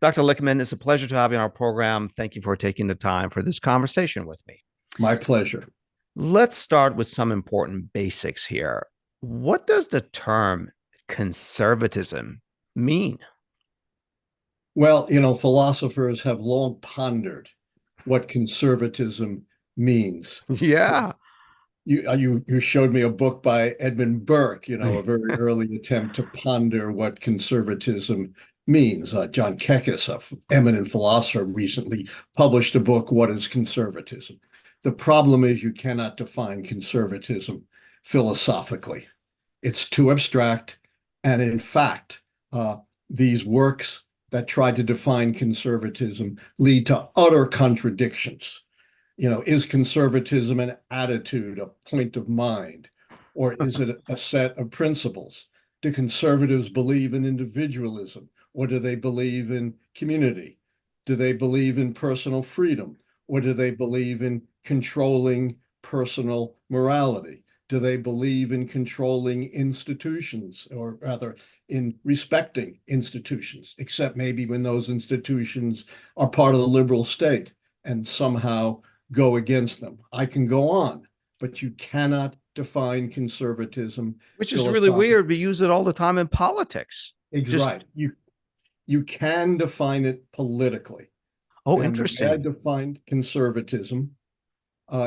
Dr. Litchman, it's a pleasure to have you on our program. Thank you for taking the time for this conversation with me. My pleasure. Let's start with some important basics here. What does the term conservatism mean? Well, philosophers have long pondered what conservatism means. Yeah. You showed me a book by Edmund Burke, a very early attempt to ponder what conservatism means. John Kekes, an eminent philosopher, recently published a book, What is Conservatism? The problem is you cannot define conservatism philosophically. It's too abstract. And in fact, these works that try to define conservatism lead to utter contradictions. Is conservatism an attitude, a point of mind, or is it a set of principles? Do conservatives believe in individualism, or do they believe in community? Do they believe in personal freedom, or do they believe in controlling personal morality? Do they believe in controlling institutions, or rather in respecting institutions, except maybe when those institutions are part of the liberal state and somehow go against them? I can go on, but you cannot define conservatism Which is really philosophically. weird. We use it all the time in politics. Just, Right. You can define it politically. oh, And the way I interesting. defined conservatism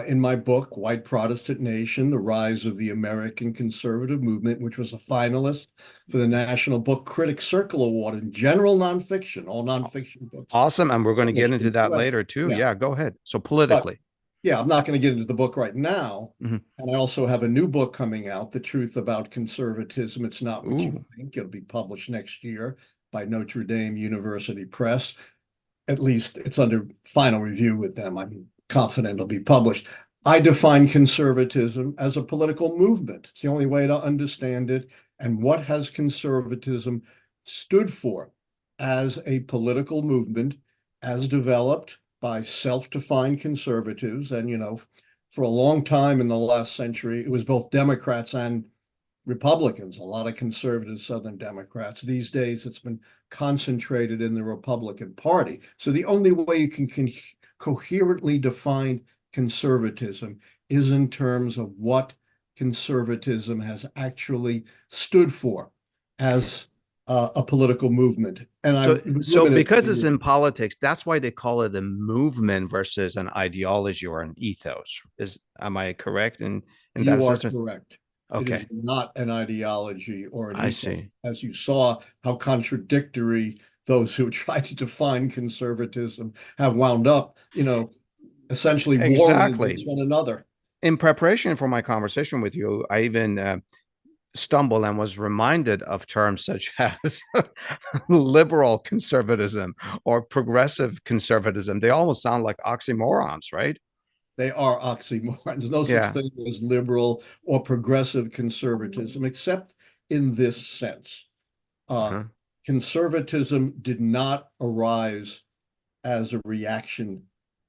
in my book, White Protestant Nation, The Rise of the American Conservative Movement, which was a finalist for the National Book Critics Circle Award in general nonfiction, all nonfiction books Awesome. And we're going to get published into in the that US. later too. Yeah. Yeah, go ahead. So But politically. yeah, I'm not going to get into the book right now. Mhm. And I also have a new book coming out, The Truth About Conservatism. It's Not What You Ooh, Think. It'll be published next year by Notre Dame University Press. At least it's under final review with them. I'm confident it'll be published. I define conservatism as a political movement. It's the only way to understand it. And what has conservatism stood for as a political movement, as developed by self-defined conservatives? And, for a long time in the last century, it was both Democrats and Republicans, a lot of conservative Southern Democrats. These days, it's been concentrated in the Republican Party. So the only way you can coherently define conservatism is in terms of what conservatism has actually stood for as a political movement. And So, I'm so limited because it's to, in politics, that's why they call it a movement versus an ideology or an ethos. Am I correct in that you are assessment? correct. It Okay, is not an ideology or an I ethos. see. As you saw, how contradictory those who try to define conservatism have wound up, essentially warring against Exactly. one another. In preparation for my conversation with you, I even stumbled and was reminded of terms such as liberal conservatism or progressive conservatism. They almost sound like oxymorons, right? They are oxymorons. There's no such Yeah. thing as liberal or progressive conservatism, except in this sense. Uh, Uh-huh. Conservatism did not arise as a reaction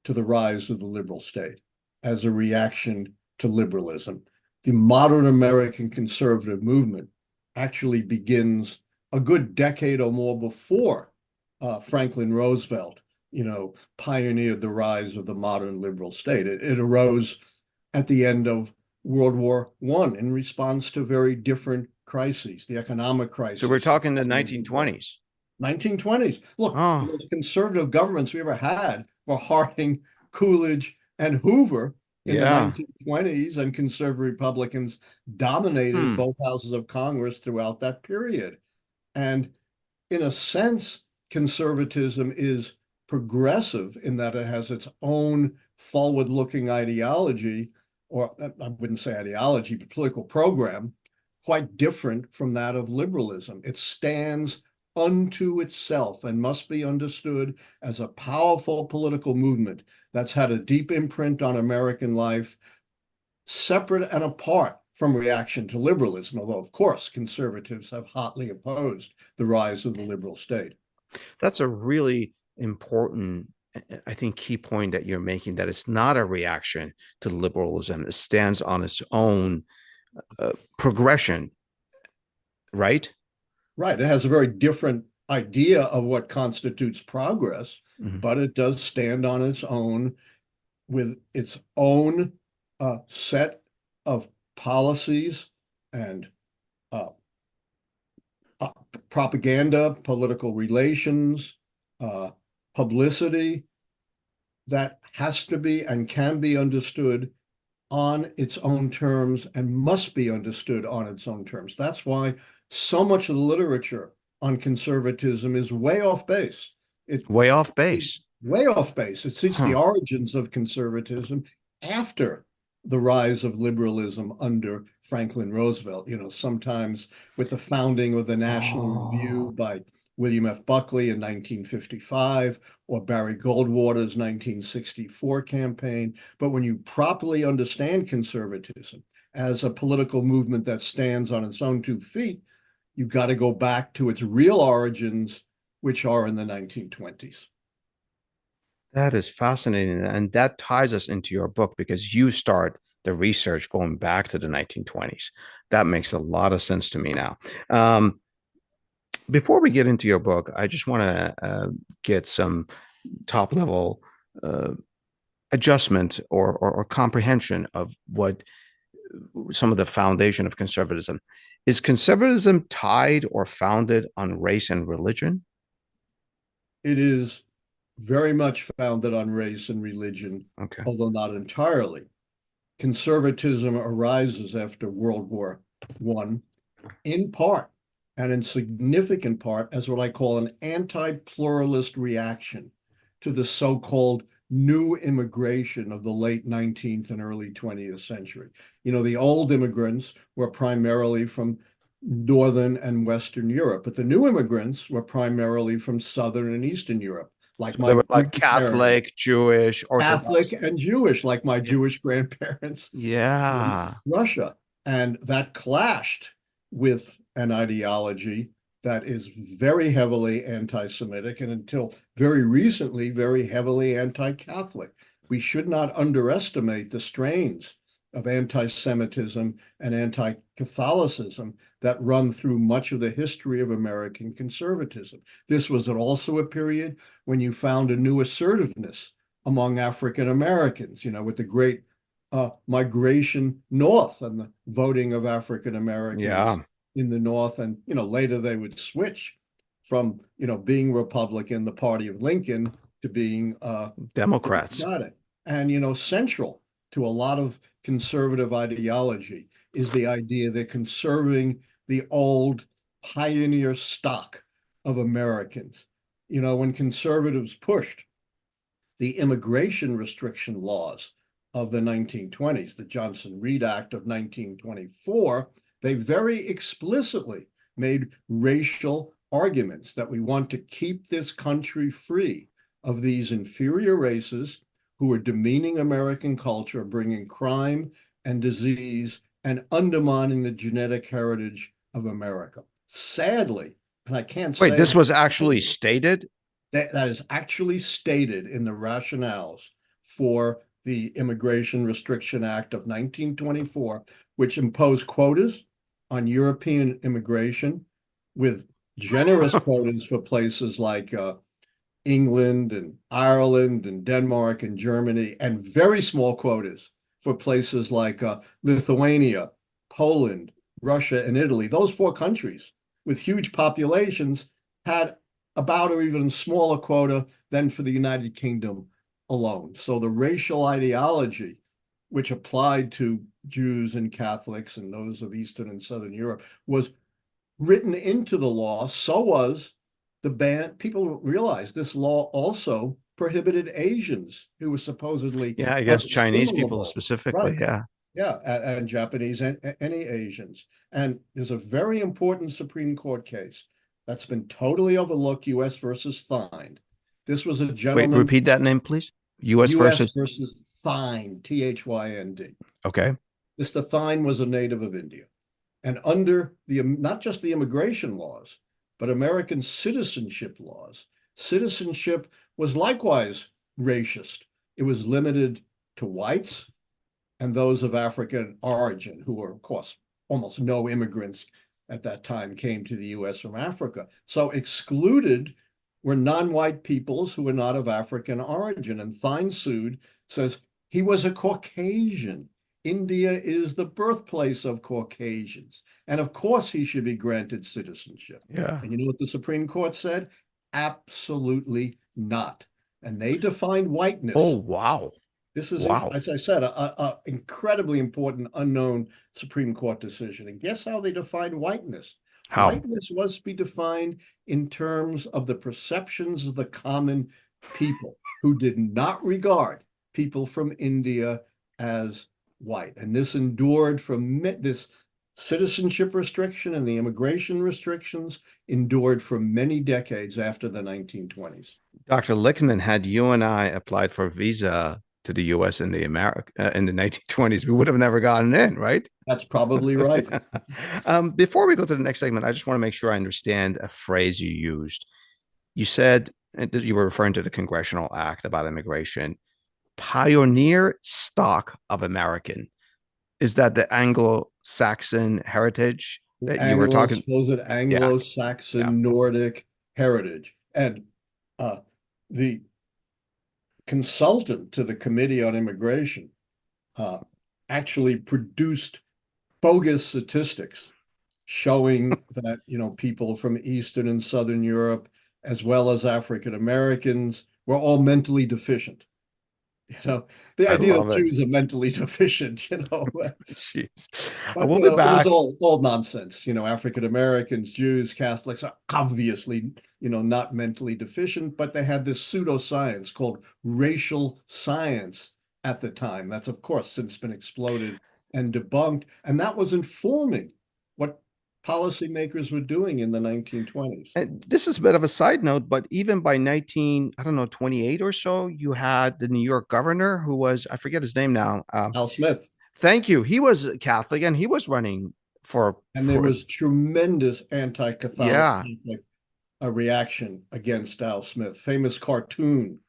to the rise of the liberal state, as a reaction to liberalism. The modern American conservative movement actually begins a good decade or more before Franklin Roosevelt, pioneered the rise of the modern liberal state. It arose at the end of World War I in response to very different crises, the economic So we're crisis, talking the 1920s. 1920s. Look, the Oh, most conservative governments we ever had were Harding, Coolidge, and Hoover in the yeah. 1920s, and conservative Republicans dominated Hmm. both houses of Congress throughout that period. And in a sense, conservatism is progressive in that it has its own forward-looking ideology, or I wouldn't say ideology, but political program, quite different from that of liberalism. It stands unto itself and must be understood as a powerful political movement that's had a deep imprint on American life, separate and apart from reaction to liberalism, although, of course, conservatives have hotly opposed the rise of the liberal state. That's a really important, I think, key point that you're making, that it's not a reaction to liberalism. It stands on its own progression, right? Right. It has a very different idea of what constitutes progress, Mhm. but it does stand on its own with its own set of policies and uh, uh, propaganda, political relations, uh, publicity that has to be and can be understood on its own terms and must be understood on its own terms. That's why so much of the literature on conservatism is way off base. It Way off base. way off base. It seeks the Huh. origins of conservatism after the rise of liberalism under Franklin Roosevelt, sometimes with the founding of the National Review Oh, by William F. Buckley in 1955 or Barry Goldwater's 1964 campaign. But when you properly understand conservatism as a political movement that stands on its own 2 feet, you've got to go back to its real origins, which are in the 1920s. that is fascinating. And that ties us into your book because you start the research going back to the 1920s. That makes a lot of sense to me now. Before we get into your book, I just want to get some top level uh, adjustment or comprehension of what some of the foundation of conservatism. Is conservatism tied or founded on race and religion? It is very much founded on race and religion, Okay. although not entirely. Conservatism arises after World War I, in part and in significant part as what I call an anti-pluralist reaction to the so-called new immigration of the late 19th and early 20th century. The old immigrants were primarily from Northern and Western Europe, but the new immigrants were primarily from Southern and Eastern Europe, like So they my were like grandparents, Catholic, Jewish, Catholic Orthodox. and Jewish, like my Yeah. Jewish grandparents in Yeah. Russia. And that clashed with an ideology that is very heavily anti-Semitic and until very recently, very heavily anti-Catholic. We should not underestimate the strains of anti-Semitism and anti-Catholicism that run through much of the history of American conservatism. This was also a period when you found a new assertiveness among African Americans, with the great migration north and the voting of African Americans Yeah. in the north. And, later they would switch from, being Republican, the party of Lincoln, to being Democrats. Democratic. And, central to a lot of conservative ideology is the idea that conserving the old pioneer stock of Americans. When conservatives pushed the immigration restriction laws of the 1920s, the Johnson-Reed Act of 1924, they very explicitly made racial arguments that we want to keep this country free of these inferior races who are demeaning American culture, bringing crime and disease, and undermining the genetic heritage of America. Sadly, and I can't Wait, say this enough, was actually stated? that is actually stated in the rationales for the Immigration Restriction Act of 1924, which imposed quotas on European immigration with generous quotas for places like England and Ireland and Denmark and Germany, and very small quotas for places like Lithuania, Poland, Russia, and Italy. Those four countries with huge populations had about or even smaller quota than for the United Kingdom alone. So the racial ideology, which applied to Jews and Catholics and those of Eastern and Southern Europe, was written into the law. So was the ban. People realize this law also prohibited Asians who were supposedly Yeah, against Chinese people unassimilable. specifically. Right. Yeah. Yeah, and Japanese and any Asians. And there's a very important Supreme Court case that's been totally overlooked, U.S. versus Thine. This was a Wait, gentleman, repeat that name, please. US U.S. versus. versus Thine, T-H-Y-N-D. Okay. Mr. Thine was a native of India. And under not just the immigration laws, but American citizenship laws, citizenship was likewise racist. It was limited to whites and those of African origin, who were, of course, almost no immigrants at that time came to the US from Africa. So excluded were non-white peoples who were not of African origin. And Thynne says he was a Caucasian. India is the birthplace of Caucasians. And of course he should be granted citizenship. Yeah. And you know what the Supreme Court said? Absolutely not. And they defined Oh, whiteness. wow. This is, Wow. as I said, a incredibly important unknown Supreme Court decision. And guess how they define whiteness? How? Whiteness was to be defined in terms of the perceptions of the common people who did not regard people from India as white. And this endured from this citizenship restriction and the immigration restrictions endured for many decades after the 1920s. Dr. Lichtman, had you and I applied for a visa to the US in in the 1920s, we would have never gotten in, right? That's probably right. Before we go to the next segment, I just want to make sure I understand a phrase you used. You said that you were referring to the Congressional Act about immigration, pioneer stock of American. Is that the Anglo-Saxon heritage that you were talking? Supposed Yeah, yeah. Anglo-Saxon Nordic heritage. And uh, the consultant to the Committee on Immigration uh, actually produced bogus statistics showing that, people from Eastern and Southern Europe, as well as African Americans, were all mentally deficient. The I idea that love it. Jews are mentally deficient, Jeez. but We'll be it was back. all nonsense. African Americans, Jews, Catholics are obviously, not mentally deficient, but they had this pseudoscience called racial science at the time. That's of course since been exploded and debunked, and that was informing what policymakers were doing in the 1920s. And this is a bit of a side note, but even by 19, I don't know, 28 or so, you had the New York governor who was, I forget his name now. Al Smith. Thank you. He was Catholic and he was running And there for was tremendous anti-Catholic yeah. reaction against Al Smith. Famous cartoon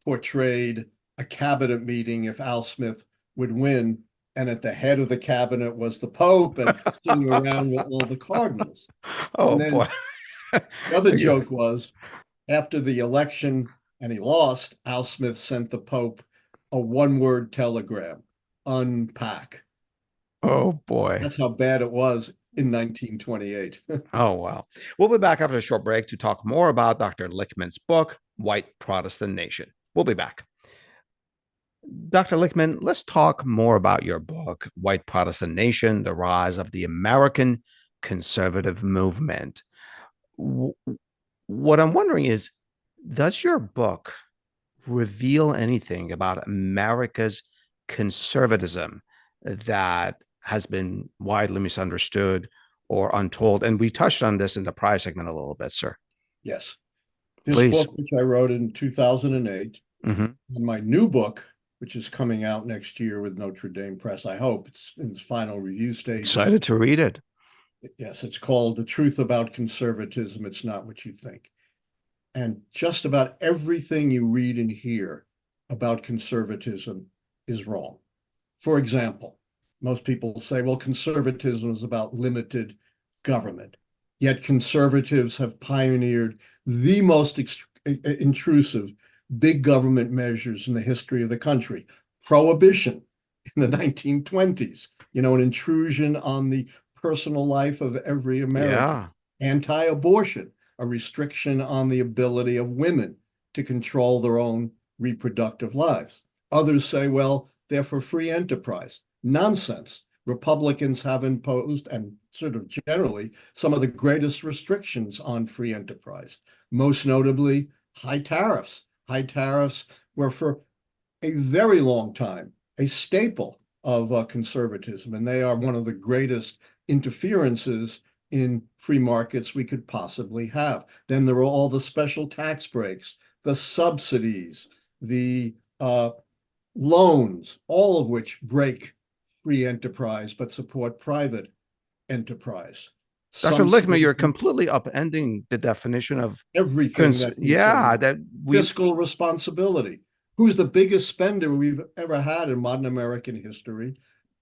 portrayed a cabinet meeting if Al Smith would win, and at the head of the cabinet was the Pope and sitting around with all the cardinals. Oh And boy. then the other joke was after the election and he lost, Al Smith sent the Pope a one-word telegram, unpack. Oh boy. That's how bad it was in 1928. Oh wow. We'll be back after a short break to talk more about Dr. Lichtman's book, White Protestant Nation. We'll be back. Dr. Lichtman, let's talk more about your book, White Protestant Nation, The Rise of the American Conservative Movement. What I'm wondering is, does your book reveal anything about America's conservatism that has been widely misunderstood or untold? And we touched on this in the prior segment a little bit, sir. Yes. This Please. book, which I wrote in 2008, and my new book, which is coming out next year with Notre Dame Press, I hope it's in its final review stages. Excited to read it. Yes, it's called The Truth About Conservatism. It's Not What You Think. And just about everything you read and hear about conservatism is wrong. For example, most people say, well, conservatism is about limited government. Yet conservatives have pioneered the most intrusive big government measures in the history of the country. Prohibition in the 1920s, an intrusion on the personal life of every American. Yeah. Anti-abortion, a restriction on the ability of women to control their own reproductive lives. Others say, well, they're for free enterprise. Nonsense. Republicans have imposed, and sort of generally, some of the greatest restrictions on free enterprise, most notably high tariffs. High tariffs were for a very long time a staple of conservatism, and they are one of the greatest interferences in free markets we could possibly have. Then there are all the special tax breaks, the subsidies, the loans, all of which break free enterprise but support private enterprise. Dr. Some Lichtman, you're say completely upending the definition of everything that we yeah, say. that we Fiscal responsibility. Who's the biggest spender we've ever had in modern American history?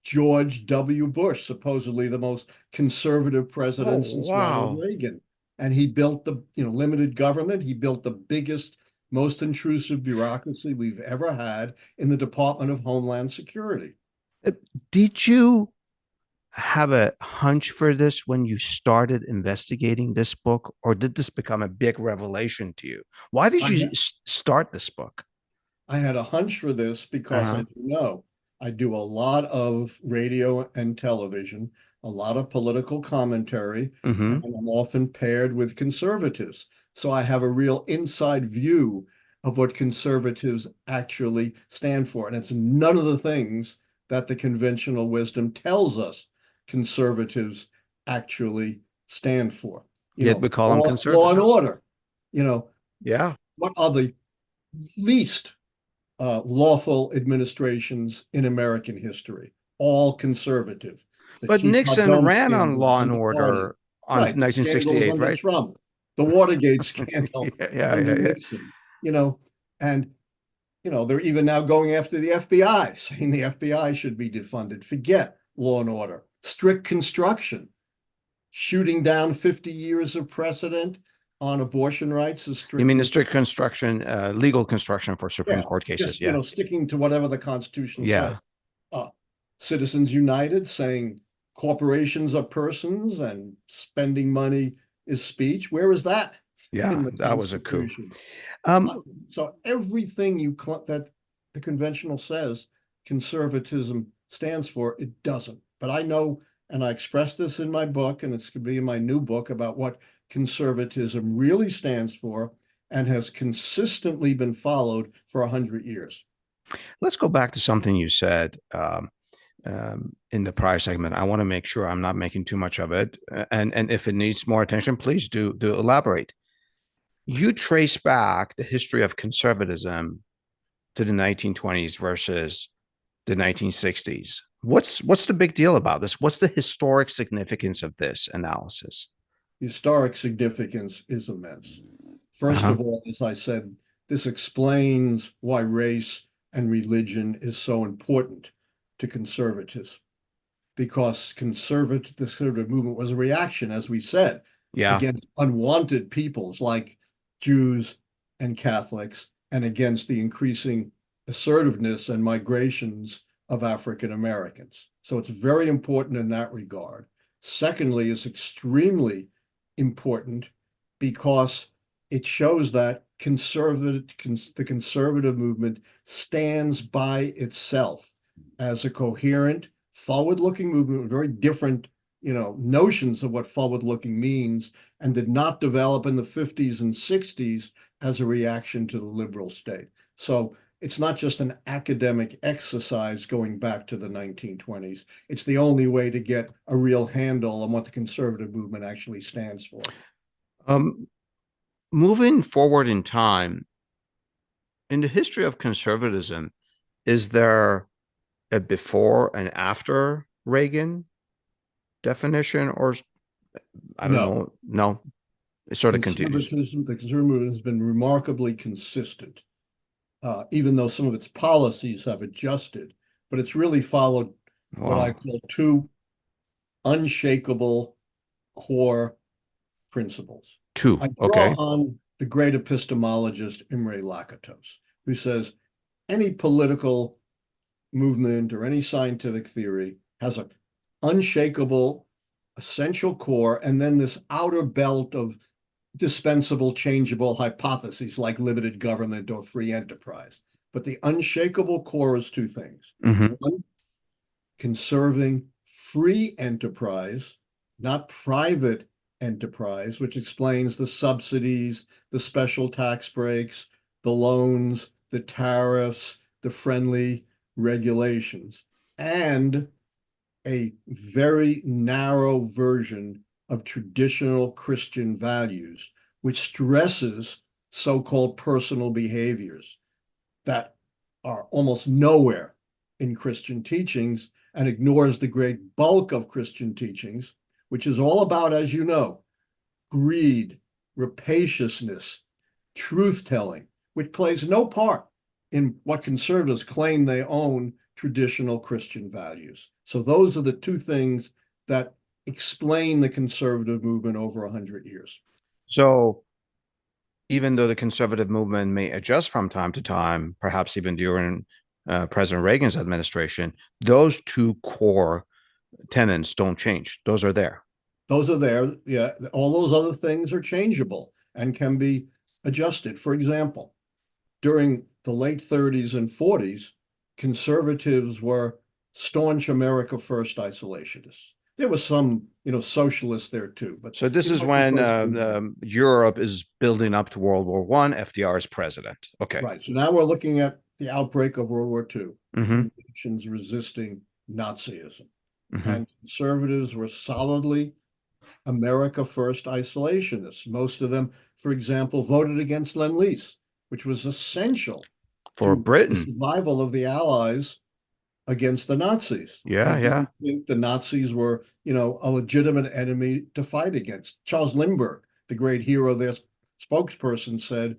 George W. Bush, supposedly the most conservative Oh, president since Ronald wow. Reagan. And he built the, limited government. He built the biggest, most intrusive bureaucracy we've ever had in the Department of Homeland Security. Uh, Did you have a hunch for this when you started investigating this book, or did this become a big revelation to you? Why did I you had, start this book? I had a hunch for this because, Uh-huh. as you know, I do a lot of radio and television, a lot of political commentary, and Hmm. I'm often paired with conservatives. So I have a real inside view of what conservatives actually stand for. And it's none of the things that the conventional wisdom tells us conservatives actually stand for. Yet we call them Law and conservatives. order. You know, Yeah. what are the least lawful administrations in American history, all conservative. The But Teapot Nixon Dome ran on scandals Law and under Carney, Order on right? The scandals 1968, under right? Trump, the Watergate Yeah, scandal yeah, under yeah, yeah. Nixon, and they're even now going after the FBI, saying the FBI should be defunded. Forget law and order. Strict construction, shooting down 50 years of precedent on abortion rights is You strict mean the construction. strict construction, legal construction for Supreme Yeah, Court cases? just Yeah, sticking to whatever the Constitution yeah, says. Uh, Citizens United saying corporations are persons and spending money is speech. Where is that yeah. in the That was a coup. Constitution? Uh, Um, so everything that the conventional says conservatism stands for, it doesn't. But I know, and I express this in my book, and it's going to be in my new book about what conservatism really stands for and has consistently been followed for 100 years. let's go back to something you said in the prior segment. I want to make sure I'm not making too much of it, and if it needs more attention, please do elaborate. You trace back the history of conservatism to the 1920s versus the 1960s. What's the big deal about this? What's the historic significance of this analysis? Historic significance is immense. First Uh-huh. of all, as I said, this explains why race and religion is so important to conservatives, because the conservative movement was a reaction, as we said, Yeah, against unwanted peoples like Jews and Catholics, and against the increasing assertiveness and migrations of African Americans. So it's very important in that regard. Secondly, it's extremely important because it shows that the conservative movement stands by itself as a coherent, forward-looking movement with very different, notions of what forward-looking means, and did not develop in the 50s and 60s as a reaction to the liberal state. So it's not just an academic exercise going back to the 1920s. It's the only way to get a real handle on what the conservative movement actually stands for. um, moving forward in time, in the history of conservatism, is there a before and after Reagan definition, or I don't No, know? No, it sort of continues. the conservative movement has been remarkably consistent, even though some of its policies have adjusted, but it's really followed what I Wow. call two unshakable core principles. Two. I draw Okay. on the great epistemologist Imre Lakatos, who says any political movement or any scientific theory has an unshakable essential core, and then this outer belt of dispensable, changeable hypotheses like limited government or free enterprise. But the unshakable core is two things. Hmm. One, conserving free enterprise, not private enterprise, which explains the subsidies, the special tax breaks, the loans, the tariffs, the friendly regulations, and a very narrow version of traditional Christian values, which stresses so-called personal behaviors that are almost nowhere in Christian teachings and ignores the great bulk of Christian teachings, which is all about, as you know, greed, rapaciousness, truth telling, which plays no part in what conservatives claim they own traditional Christian values. So those are the two things that explain the conservative movement over 100 years. So even though the conservative movement may adjust from time to time, perhaps even during President Reagan's administration, those two core tenets don't change. Those are there. Those are there. Yeah, all those other things are changeable and can be adjusted. For example, during the late 30s and 40s, conservatives were staunch America First isolationists. There was some, socialists there too, but So this it is wasn't when most. Europe is building up to World War One. FDR is president. Okay. Right. So now we're looking at the outbreak of World War II Mm-hmm. and nations resisting Nazism. Mm-hmm. And conservatives were solidly America First isolationists. Most of them, for example, voted against Lend-Lease, which was essential For to the Britain. survival of the Allies against the Nazis. They Yeah, yeah. didn't think the Nazis were, a legitimate enemy to fight against. Charles Lindbergh, the great hero, their spokesperson, said,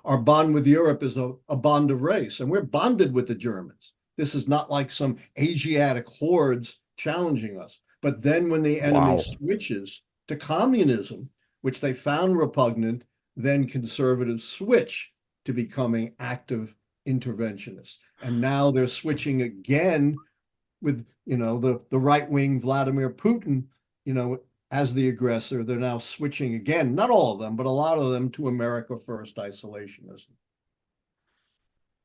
our bond with Europe is a bond of race, and we're bonded with the Germans. This is not like some Asiatic hordes challenging us. But then when the enemy Wow. switches to communism, which they found repugnant, then conservatives switch to becoming active interventionists. And now they're switching again with, the right-wing Vladimir Putin, as the aggressor. They're now switching again, not all of them, but a lot of them, to America First isolationism.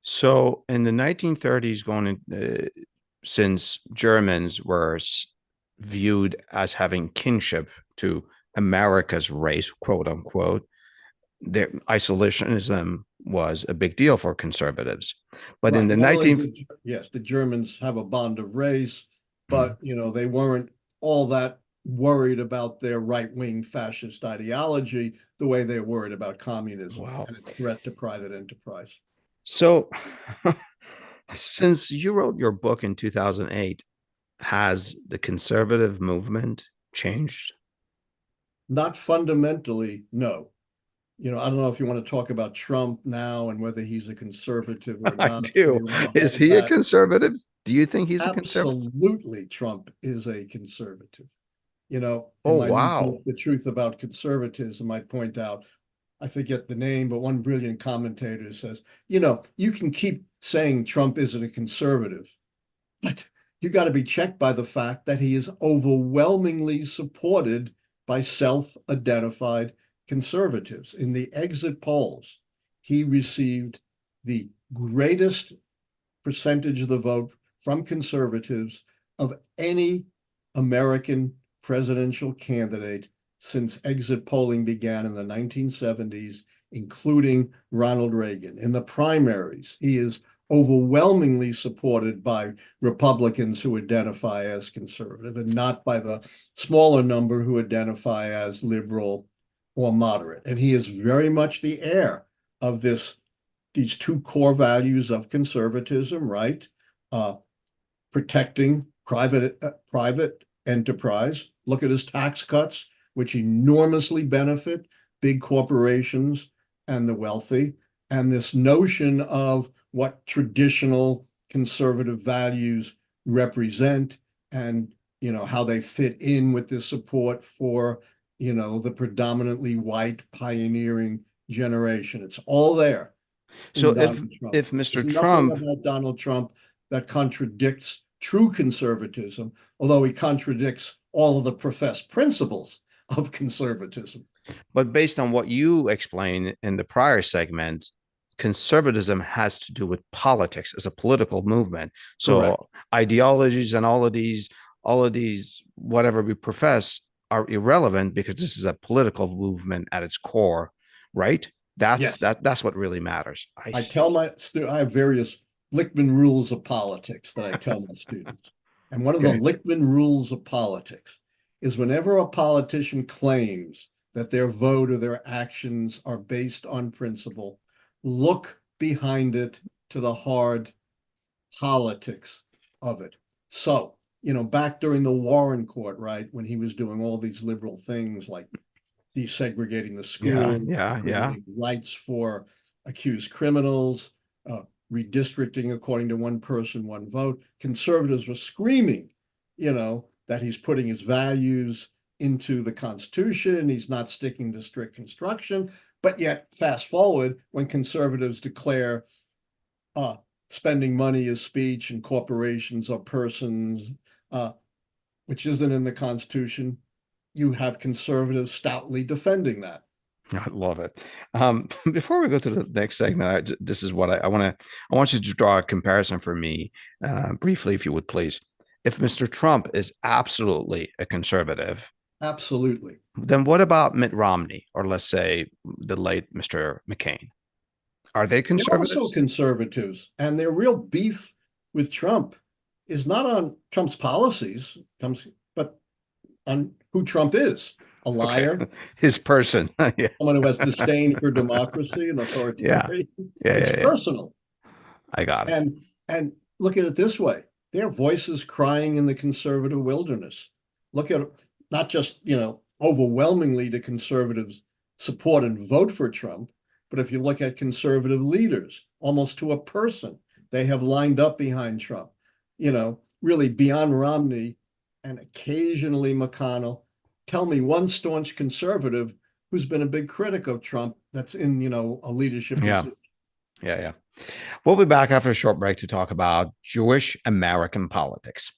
So in the 1930s, since Germans were viewed as having kinship to America's race, quote unquote, their isolationism was a big deal for conservatives. But in Right. the Not only 19th, yes, the Germans have a bond of race, mm, but they weren't all that worried about their right-wing fascist ideology the way they're worried about communism wow. and its threat to private enterprise. So since you wrote your book in 2008, has the conservative movement changed? Not fundamentally, no. I don't know if you want to talk about Trump now and whether he's a conservative or I not, whether do. you want to Is hold he a that. conservative? Do you think he's a conservative? Absolutely, Trump is a conservative. In Oh, my new wow. book, The Truth About Conservatism, I point out, I forget the name, but one brilliant commentator says, you can keep saying Trump isn't a conservative, but you got to be checked by the fact that he is overwhelmingly supported by self-identified conservatives. In the exit polls, he received the greatest percentage of the vote from conservatives of any American presidential candidate since exit polling began in the 1970s, including Ronald Reagan. In the primaries, he is overwhelmingly supported by Republicans who identify as conservative and not by the smaller number who identify as liberal or moderate. And he is very much the heir of these two core values of conservatism, right? Protecting private enterprise. Look at his tax cuts, which enormously benefit big corporations and the wealthy. And this notion of what traditional conservative values represent and how they fit in with the support for the predominantly white pioneering generation. It's all there So in Donald Trump. if Mr. There's nothing Trump, about Donald Trump that contradicts true conservatism, although he contradicts all of the professed principles of conservatism. but based on what you explained in the prior segment, conservatism has to do with politics as a political movement. Correct. So ideologies and all of these, whatever we profess, are irrelevant because this is a political movement at its core, right? Yes. That's what really matters. I I see. tell I have various Lichtman rules of politics that I tell my students. And one of the Okay. Lichtman rules of politics is whenever a politician claims that their vote or their actions are based on principle, look behind it to the hard politics of it. So, back during the Warren Court, right, when he was doing all these liberal things like desegregating the Yeah, schools, yeah, yeah. creating rights for accused criminals, redistricting according to one person, one vote. Conservatives were screaming, that he's putting his values into the Constitution. He's not sticking to strict construction. But yet, fast forward, when conservatives declare spending money is speech and corporations are persons, which isn't in the Constitution, you have conservatives stoutly defending that. I love it. Before we go to the next segment, this is what I want to. I want you to draw a comparison for me, briefly, if you would please. If Mr. Trump is absolutely a conservative, absolutely, then what about Mitt Romney, or let's say the late Mr. McCain? Are they conservatives? They're also conservatives, and their real beef with Trump is not on Trump's policies, but on who Trump is. A liar. Okay. His person. Yeah. Someone who has disdain for democracy and authority. Yeah. It's personal. I got it. And look at it this way. There are voices crying in the conservative wilderness. Look at not just, overwhelmingly do conservatives support and vote for Trump, but if you look at conservative leaders, almost to a person, they have lined up behind Trump, really beyond Romney and occasionally McConnell. Tell me one staunch conservative who's been a big critic of Trump that's in, a leadership position. Yeah. We'll be back after a short break to talk about Jewish American politics.